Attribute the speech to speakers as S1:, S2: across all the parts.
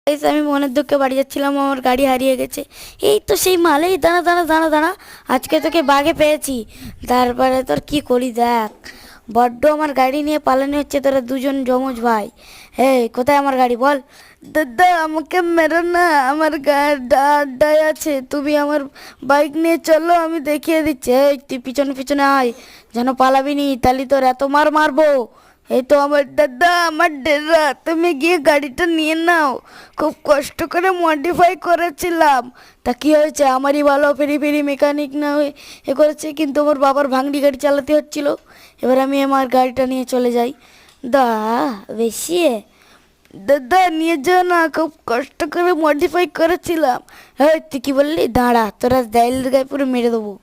S1: Guys আমি মনের দুঃখে বাড়ি যাচ্ছিলাম, আমার গাড়ি হারিয়ে গেছে। এই তো সেই মালেই, দাঁড়া দাঁড়া দাঁড়া দাঁড়া, আজকে তোকে বাগে পেয়েছি। তারপরে তোর কি করি দেখ, বড্ড আমার গাড়ি নিয়ে পালানো হচ্ছে, তোরা দুজন যমজ ভাই। এই কোথায় আমার গাড়ি বল। দাদা আমাকে মেরো না, আমার আড্ডায় আছে, তুমি আমার বাইক নিয়ে চলো, আমি দেখিয়ে দিচ্ছি। এই তুই পিছনে পিছনে আয়, যেন পালাবি নি, তাহলে তোর এত মার মারবো। এই তো আমার দাদা, আমার ডেরা, তুমি গিয়ে গাড়িটা নিয়ে নাও। খুব কষ্ট করে মডিফাই করেছিলাম, তা কি হয়েছে, আমারই ভালো, ফেরি ফেরি মেকানিক না হয়ে এ করেছে, কিন্তু আমার বাবার ভাঙড়ি গাড়ি চালাতে হচ্ছিল। এবার আমি আমার গাড়িটা নিয়ে চলে যাই। দা বেশি দাদা নিয়ে যাও না, খুব কষ্ট করে মডিফাই করেছিলাম। হ্যাঁ তুই কি বললি, দাঁড়া, তোরা দাইলের গায়ে পুরো মেরে দেবো।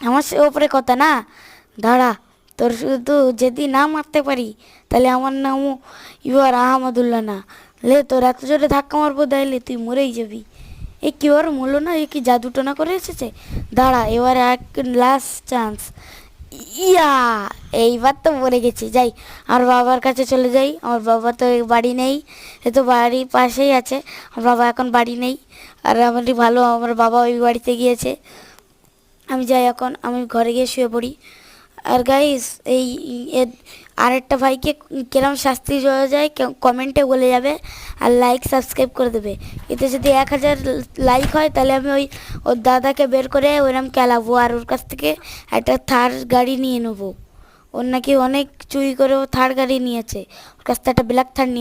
S1: আমার সে ওপরে কথা না, দাঁড়া, তোর শুধু যদি না মারতে পারি তাহলে আমার নামও ইউর আহমদুল্লাহ না। লে তোর এত জোরে ধাক্কা মারবো দাইলে তুই মরেই যাবি। এ কি ওর মূল্য না, এ কি জাদুটনা করে এসেছে। দাঁড়া এবার এক লাস্ট চান্স। ইয়া, এইবার তো মরে গেছি। যাই আমার বাবার কাছে চলে যাই, আমার বাবা তো বাড়ি নেই, এ তো বাড়ির পাশেই আছে, আমার বাবা এখন বাড়ি নেই। আর আমারই ভালো, আমার বাবা ওই বাড়িতে গিয়েছে। আমি যাই, এখন আমি ঘরে গিয়ে শুয়ে পড়ি। আর গাইস এই আরেকটা ভাইকে কিরম শাস্তি দেওয়া যায় কমেন্টে বলে যাবে, আর লাইক সাবস্ক্রাইব করে দেবে। এতে যদি 1000 লাইক হয় তাহলে আমি ওর দাদাকে বের করে ওরম খেলাবো, আর ওর কাছ থেকে একটা থার গাড়ি নিয়ে নেবো। ওর নাকি অনেক চুরি করে ও থার গাড়ি নিয়েছে, ওর কাছ থেকে একটা ব্ল্যাক থার নিয়ে